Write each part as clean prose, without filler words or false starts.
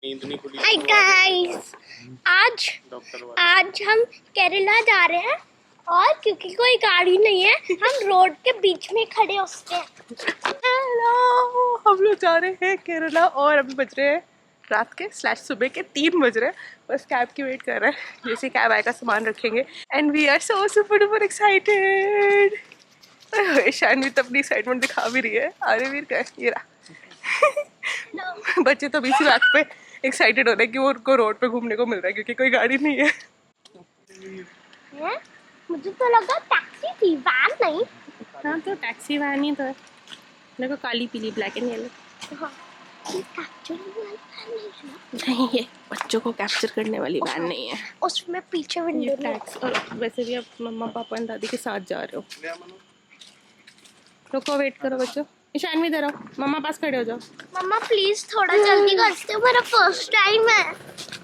नींद नहीं खुली। हाय गाइस, आज आज हम केरला जा रहे हैं और क्योंकि कोई गाड़ी नहीं है हम रोड के बीच में खड़े हो सकते हैं। हेलो, हम लोग जा रहे हैं केरला और अभी बज रहे हैं रात के सुबह के 3 बज रहे हैं। बस कैब की वेट कर रहे हैं, जैसे कैब आएगा सामान रखेंगे and we are so super duper excited. Shanvi तो अपनी एक्साइटमेंट दिखा भी रही है। अरे वीर का ये रहा। बच्चे तो अभी इसी बात पे एक्साइटेड हो रहे हैं कि वो उनको रोड पे घूमने को मिल रहा है क्योंकि कोई गाड़ी नहीं है। मुझे तो लगा टैक्सी थी, वैन नहीं। हाँ तो टैक्सी वैन ही तो देखो, काली पीली ब्लैक एंड येलो। हाँ, नहीं, ये बच्चों को कैप्चर करने वाली वैन नहीं है। उसमें पीछे विंडो नहीं है। टैक्स। और वैसे भी आप मम्मा पापा और दादी के साथ जा रहे हो। रुको, वेट करो बच्चों। ईशान भी रहो, मम्मा पास खड़े हो जाओ। मम्मा प्लीज थोड़ा जल्दी करते हो, मेरा फर्स्ट टाइम है।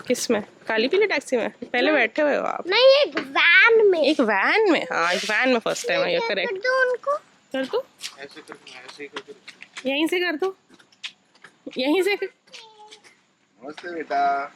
किस में? काली पीली टैक्सी में पहले बैठे हुए हो आप? नहीं, एक वैन में। एक वैन में? हाँ, एक वैन में फर्स्ट टाइम है, ये करेक्ट। कर दो उनको। कर दो, ऐसे ही कर दो। यहीं से कर दो, यहीं से कर। नमस्ते बेटा।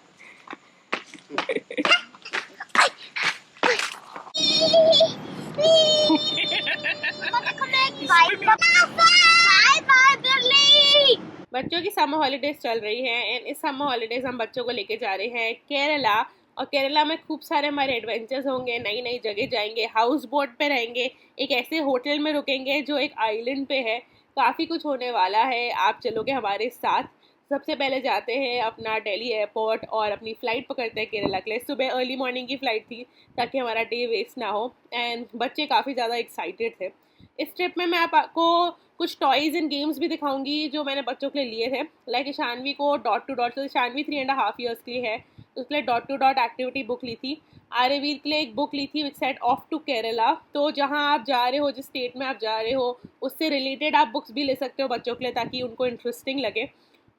बच्चों की समर हॉलीडेज चल रही है एंड इस समर हॉलीडेज हम बच्चों को लेके जा रहे हैं केरला। और केरला में खूब सारे हमारे एडवेंचर्स होंगे, नई नई जगह जाएंगे, हाउस बोट पे रहेंगे, एक ऐसे होटल में रुकेंगे जो एक आइलैंड पे है। काफ़ी कुछ होने वाला है, आप चलोगे हमारे साथ। सबसे पहले जाते हैं अपना दिल्ली एयरपोर्ट और अपनी फ़्लाइट पकड़ते हैं केरला के लिए। सुबह अर्ली मॉर्निंग की फ़्लाइट थी ताकि हमारा डे वेस्ट ना हो एंड बच्चे काफ़ी ज़्यादा एक्साइटेड थे। इस ट्रिप में मैं आपको कुछ टॉयज़ एंड गेम्स भी दिखाऊंगी जो मैंने बच्चों के लिए लिए थे। Like Shanvi co dot to dot, तो शानवी 3.5 ईयर्स की है, उसके लिए dot to dot activity book ली थी। आर्यवीर के लिए एक बुक ली थी which set off to Kerala. तो जहाँ आप जा रहे हो, जिस स्टेट में आप जा रहे हो, उससे रिलेटेड आप बुक्स भी ले सकते हो बच्चों के लिए ताकि उनको इंटरेस्टिंग लगे।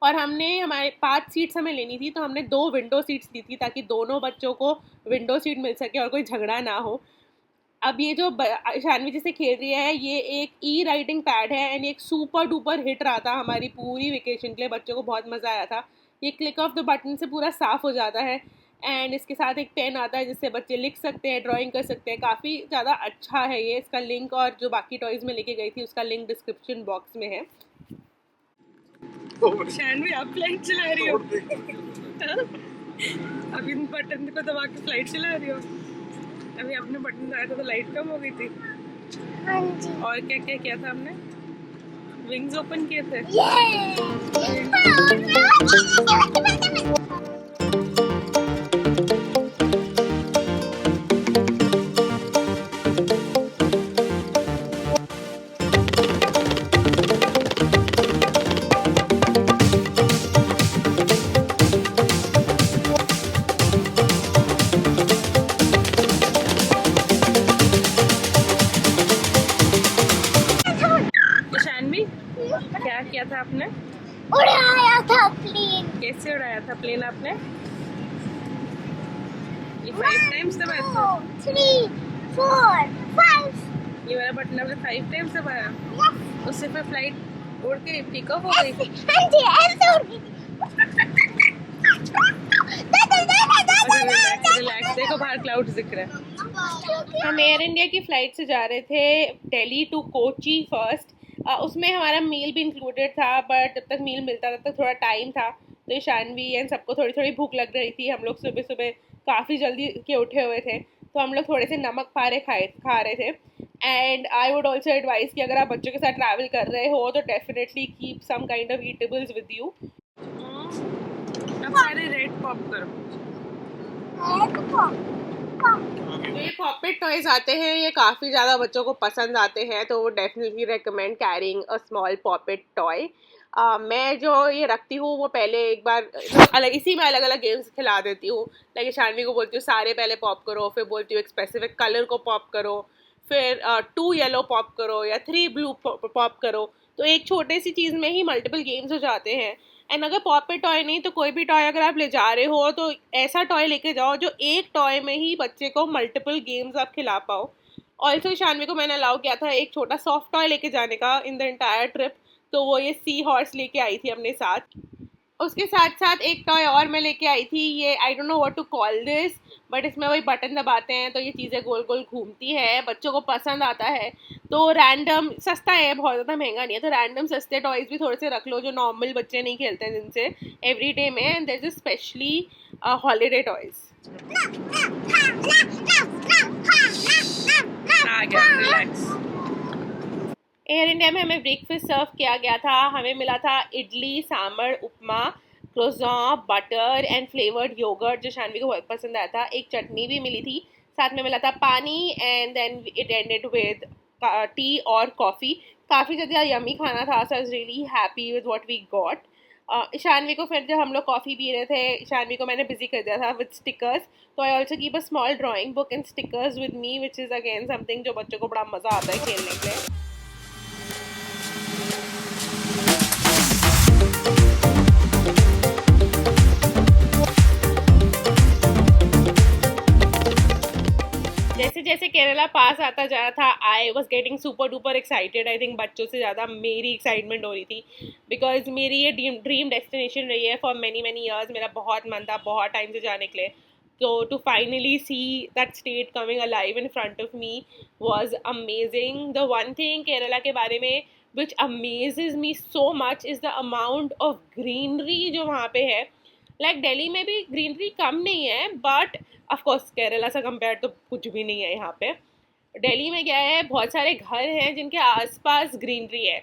और हमने हमारे 5 सीट्स हमें लेनी थी, तो हमने 2 विंडो सीट्स ली थी ताकि दोनों बच्चों को विंडो सीट मिल सके और कोई झगड़ा ना हो। अब ये जो शानवी जिसे खेल रही है, ये एक ई राइटिंग पैड है एंड एक सुपर डुपर हिट रहा था हमारी पूरी वेकेशन के लिए। बच्चों को बहुत मज़ा आया था। ये क्लिक ऑफ द बटन से पूरा साफ़ हो जाता है एंड इसके साथ एक पेन आता है जिससे बच्चे लिख सकते हैं, ड्राइंग कर सकते हैं। काफ़ी ज़्यादा अच्छा है ये। इसका लिंक और जो बाकी टॉयज़ में लेके गई थी उसका लिंक डिस्क्रिप्शन बॉक्स में है। शानवी, आप फ्लाइट चला रही हो? अभी बटन को दबा के फ्लाइट चला रही हो? अभी आपने बटन दबाया था तो लाइट कम हो गई थी। हाँ जी। और क्या क्या किया था हमने? विंग्स ओपन किए थे। शानवी, क्या किया था आपने? उड़ाया था प्लेन। कैसे उड़ाया था प्लेन आपने? ये 5 टाइम्स दबाया था? 3, 4, 5। ये वाला बटन आपने 5 टाइम्स दबाया? उससे फिर फ्लाइट उड़ के टेक ऑफ हो गई? हाँ जी, ऐसे उड़ गई। रिलैक्स, देखो बाहर क्लाउड्स दिख रहे हैं। हम एयर इंडिया की फ़्लाइट से जा रहे थे दिल्ली टू कोची फर्स्ट। उसमें हमारा मील भी इंक्लूडेड था, बट जब तक मील मिलता तब तक थोड़ा टाइम था। तो शानवी एंड सबको थोड़ी थोड़ी भूख लग रही थी। हम लोग सुबह सुबह काफ़ी जल्दी के उठे हुए थे, तो हम लोग थोड़े से नमक पारे खा रहे थे। And I would also advice कि अगर आप बच्चों के साथ ट्रैवल कर रहे हो तो definitely keep some kind of eatables with you. अब सारे रेड पॉप करो। ये पॉपेट टॉयज आते हैं, ये काफ़ी ज़्यादा बच्चों को पसंद आते हैं, तो वो definitely recommend carrying a small puppet toy. मैं जो ये रखती हूँ वो पहले एक बार अलग इसी में अलग अलग गेम्स खिला देती हूँ। लाइक शानवी को बोलती हूँ सारे पहले पॉप करो, फिर बोलती हूँ एक स्पेसिफिक कलर को पॉप करो, फिर 2 येलो पॉप करो या 3 ब्लू पॉप करो। तो एक छोटे सी चीज़ में ही मल्टीपल गेम्स हो जाते हैं। एंड अगर पॉपेट टॉय नहीं तो कोई भी टॉय अगर आप ले जा रहे हो तो ऐसा टॉय लेके जाओ जो एक टॉय में ही बच्चे को मल्टीपल गेम्स आप खिला पाओ। ऑल्सो शानवी को मैंने अलाउ किया था एक छोटा सॉफ्ट टॉय लेके जाने का इन द एंटायर ट्रिप, तो वो ये सी हॉर्स लेके आई थी अपने साथ। उसके साथ साथ एक टॉय और मैं लेके आई थी, ये I don't know what to call this, but इसमें वही बटन दबाते हैं तो ये चीज़ें गोल गोल घूमती है, बच्चों को पसंद आता है। तो रैंडम सस्ता है, बहुत ज़्यादा महंगा नहीं है, तो रैंडम सस्ते टॉयज़ भी थोड़े से रख लो जो नॉर्मल बच्चे नहीं खेलते हैं जिनसे एवरी डे में, and there is specially holiday toys. आ गया, रिलैक्स। एयर इंडिया में हमें ब्रेकफास्ट सर्व किया गया था। हमें मिला था इडली, सांभर, उपमा, क्रोज़ॉन, बटर एंड फ्लेवर्ड योगर्ट जो शानवी को बहुत पसंद आया था। एक चटनी भी मिली थी, साथ में मिला था पानी, and then it ended with tea और कॉफ़ी। काफ़ी ज़्यादा यमी खाना था, so I was really happy with what we got. Ishanvi को फिर जब हम लोग कॉफ़ी पी रहे थे, ईशानवी को मैंने बिजी कर दिया था विद स्टिकर्स, तो I also keep a small drawing book and stickers with me, which is again something जो बच्चों को बड़ा मज़ा आता है खेलने के लिए। जैसे जैसे केरला पास आता जा रहा था, I was getting super duper excited. I think बच्चों से ज़्यादा मेरी एक्साइटमेंट हो रही थी, बिकॉज मेरी ये ड्रीम डेस्टिनेशन रही है फॉर मैनी ईयर्स। मेरा बहुत मन था बहुत टाइम से जाने के लिए, तो to finally see that state coming alive in front of me was amazing. The one thing Kerala के बारे में which amazes me so much is the amount of greenery जो वहाँ पे है। लाइक दिल्ली में भी ग्रीनरी कम नहीं है, बट ऑफकोर्स केरला से कंपेयर तो कुछ भी नहीं है यहाँ पे। दिल्ली में क्या है, बहुत सारे घर हैं जिनके आसपास ग्रीनरी है।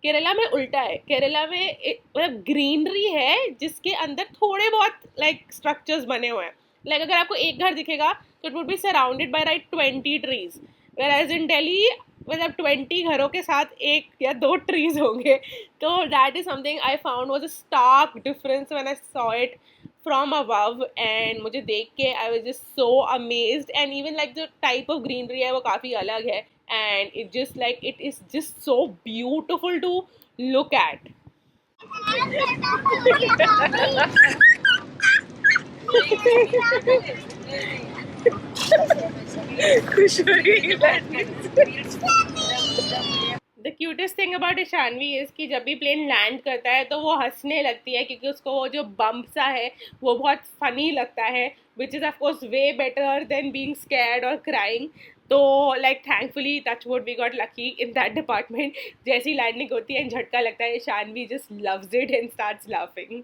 केरला में उल्टा है, केरला में मतलब ग्रीनरी है जिसके अंदर थोड़े बहुत लाइक स्ट्रक्चर्स बने हुए हैं। लाइक अगर आपको एक घर दिखेगा तो it would be surrounded by right 20 trees, whereas in Delhi मतलब 20 घरों के साथ 1 या 2 ट्रीज होंगे। तो that is something I found was a stark difference when I saw it from above, and मुझे देख के I was just so amazed. And even like जो टाइप ऑफ ग्रीनरी है वो काफ़ी अलग है, and it just like it is just so beautiful to look at. खुश हो गई। The cutest thing about Ishanvi is कि जब भी प्लेन लैंड करता है तो वो हंसने लगती है, क्योंकि उसको वो जो बम्प सा है वो बहुत फ़नी लगता है, which is of course way better than being scared और क्राइंग। तो like thankfully touch wood we got lucky in that department. जैसी लैंडिंग होती है झटका लगता है, Ishanvi just loves it and starts laughing.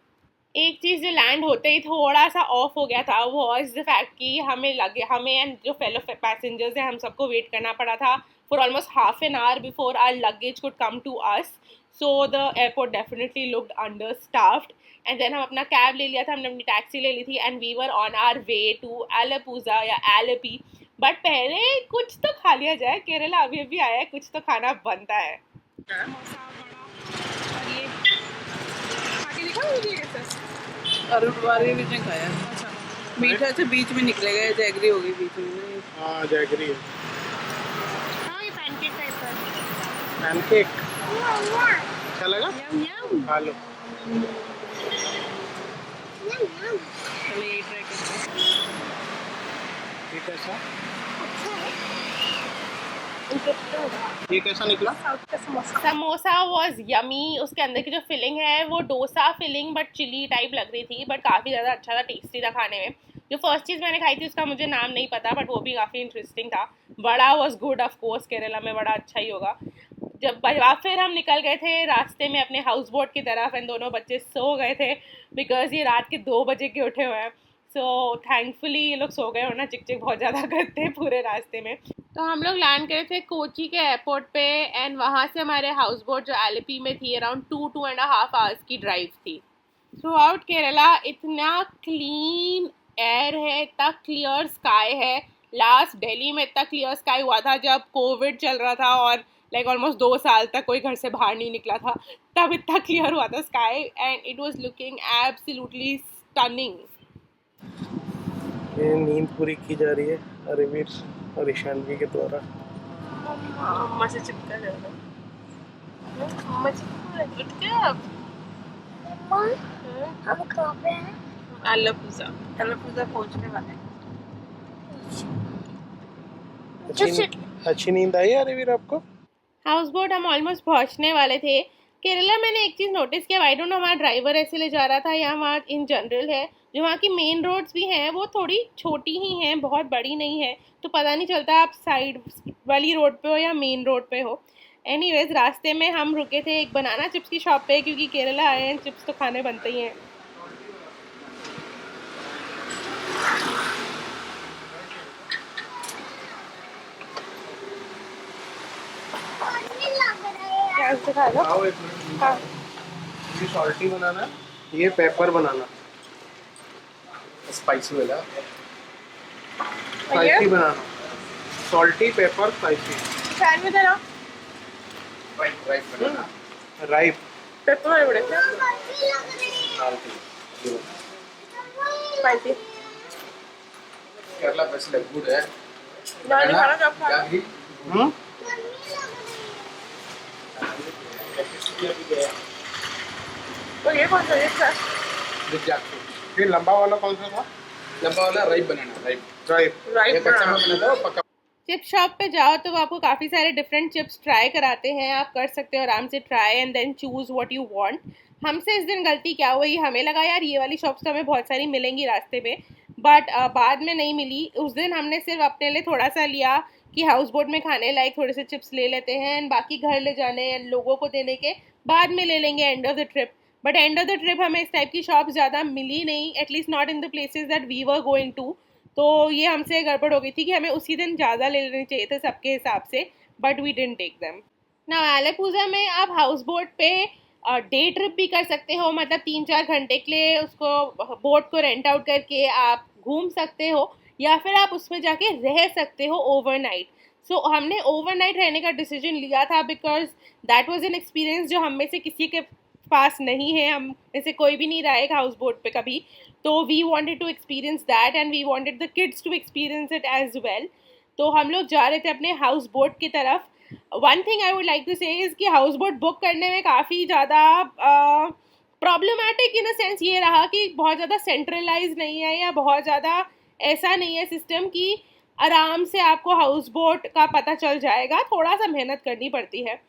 एक चीज़ जो लैंड होते ही थोड़ा सा ऑफ हो गया था वो इज़ द फैक्ट कि हमें एंड जो फेलो पैसेंजर्स हैं हम सबको वेट करना पड़ा था for almost half an hour before our luggage could come to us. So the airport definitely looked understaffed, and then हम अपना कैब ले लिया था, हमने अपनी टैक्सी ले ली थी, and we were on our way to Alappuzha या एलेपी। बट पहले कुछ तो खा लिया जाए, केरला अभी अभी आया है, कुछ तो खाना बनता है। अरुण वाले भी ने खाया। मीठा से बीच में निकलेगा, जैगरी होगी बीच में। हाँ जैगरी है। हाँ ये पैनकेक टाइप है। पैनकेक अच्छा लगा? यम यम। खा लो। चलो ये ट्राई करते हैं। ये कैसा? ये कैसा निकला? Samosa was yummy. उसके अंदर की जो फिलिंग है वो dosa filling but chili type लग रही थी, बट काफ़ी ज़्यादा अच्छा था, टेस्टी था खाने में। जो फर्स्ट चीज़ मैंने खाई थी उसका मुझे नाम नहीं पता, बट वो भी काफ़ी इंटरेस्टिंग था। Vada was good, of course Kerala में वड़ा अच्छा ही होगा। जब फिर हम निकल गए थे रास्ते में अपने हाउस बोट की तरफ, एंड दोनों बच्चे सो गए थे बिकॉज ये रात के 2 बजे के उठे हुए हैं। सो थैंकफुली ये लोग सो गए, वरना चिक चिक बहुत ज़्यादा करते हैं पूरे रास्ते में। तो हम लोग लैंड करे थे कोची के एयरपोर्ट पे, एंड वहाँ से हमारे हाउस बोट जो एलेपी में थी अराउंड 2.5 आवर्स की ड्राइव थी। थ्रू आउट केरला इतना क्लीन एयर है, इतना क्लियर स्काई है। लास्ट दिल्ली में इतना क्लियर स्काई हुआ था जब कोविड चल रहा था और लाइक ऑलमोस्ट 2 साल तक कोई घर से बाहर नहीं निकला था, तब इतना क्लियर हुआ था sky, and it was looking absolutely stunning. ये नींद पूरी की जा रही है अरवीर और ईशानवी के द्वारा। अम्मा से चिपका जाएगा। अम्मा चिपका उठ के अब हम कहाँ पे हैं? एलेपूजा पहुंचने वाले हैं। अच्छी नींद आई अरवीर आपको? हाउस बोट हम ऑलमोस्ट पहुंचने वाले थे, केरला मैंने एक चीज़ नोटिस किया, आई डोंट नो हमारा ड्राइवर ऐसे ले जा रहा था या वहाँ इन जनरल है, जो वहाँ की मेन रोड्स भी हैं वो थोड़ी छोटी ही हैं, बहुत बड़ी नहीं है, तो पता नहीं चलता आप साइड वाली रोड पे हो या मेन रोड पे हो। एनीवेज रास्ते में हम रुके थे एक बनाना चिप्स की शॉप पे, क्योंकि केरला आए हैं चिप्स तो खाने बनते ही हैं। क्या दिखा दो? आओ एक मिनट। हाँ। ये सॉल्टी बनाना, ये पेपर बनाना, स्पाइसी वाला, स्पाइसी बनाना, सॉल्टी पेपर स्पाइसी, फैन में देना राइप बनाना, राइप पेपर वाले बड़े स्पाइसी। केरला बेस्ट गुड है। दाल खाना कब खाना? तो ये कौन सा है? फिर लंबा वाला कौन सा था? लंबा वाला राइप बनाना, राइप राइप। ये कच्चा में बना था पक्का। चिप शॉप पे जाओ तो वो आपको काफ़ी सारे डिफरेंट चिप्स ट्राई कराते हैं, आप कर सकते हो आराम से try and then choose what you want. हमसे इस दिन गलती क्या हुई, हमें लगा यार ये वाली शॉप्स तो हमें बहुत सारी मिलेंगी रास्ते में, बट बाद में नहीं मिली। उस दिन हमने सिर्फ अपने लिए थोड़ा सा लिया कि हाउस बोट में खाने लायक थोड़े से चिप्स ले लेते हैं एंड बाकी घर ले जाने लोगों को देने के बाद में ले लेंगे end of the trip. But end of the trip हमें इस टाइप की शॉप ज़्यादा मिली नहीं, at least not in the places that we were going to. तो ये हमसे गड़बड़ हो गई थी कि हमें उसी दिन ज़्यादा ले लेने चाहिए थे सबके हिसाब से, but we didn't take them. ना एलेपूजा में आप हाउस बोट पे डे ट्रिप भी कर सकते हो, मतलब 3-4 घंटे के लिए उसको बोट को रेंट आउट करके आप घूम सकते हो, या फिर आप उसमें जाके रह सकते हो ओवरनाइट। सो हमने ओवरनाइट रहने का डिसीजन लिया था because that was an experience जो हम में से किसी के पास नहीं है, हम में से कोई भी नहीं रहा है एक हाउस बोट पे कभी। तो we wanted to experience that and we wanted the kids to experience it as well. तो हम लोग जा रहे थे अपने हाउस बोट की तरफ। One thing I would like to say is कि हाउस बोट बुक करने में काफ़ी ज़्यादा प्रॉब्लमैटिक इन अ सेंस ये रहा कि बहुत ज़्यादा सेंट्रलाइज नहीं है या बहुत ज़्यादा ऐसा नहीं है सिस्टम कि आराम से आपको हाउस बोट का पता चल जाएगा, थोड़ा सा मेहनत करनी पड़ती है।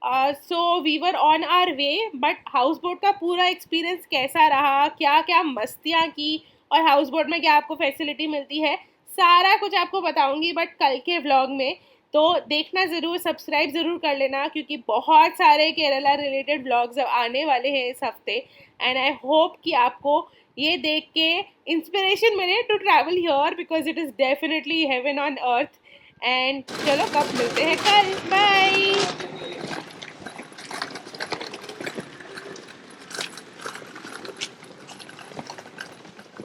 So we were on our way, but house boat का पूरा एक्सपीरियंस कैसा रहा, क्या क्या मस्तियाँ की और हाउस बोट में क्या आपको फैसिलिटी मिलती है, सारा कुछ आपको बताऊंगी बट कल के व्लॉग में। तो देखना ज़रूर, सब्सक्राइब ज़रूर कर लेना क्योंकि बहुत सारे केरला रिलेटेड व्लॉग्स अब आने वाले हैं इस हफ्ते एंड आई होप कि आपको ये देख के इंस्पिरेशन मिले to travel here because it is definitely heaven on earth. And चलो कब मिलते हैं कल, बाय।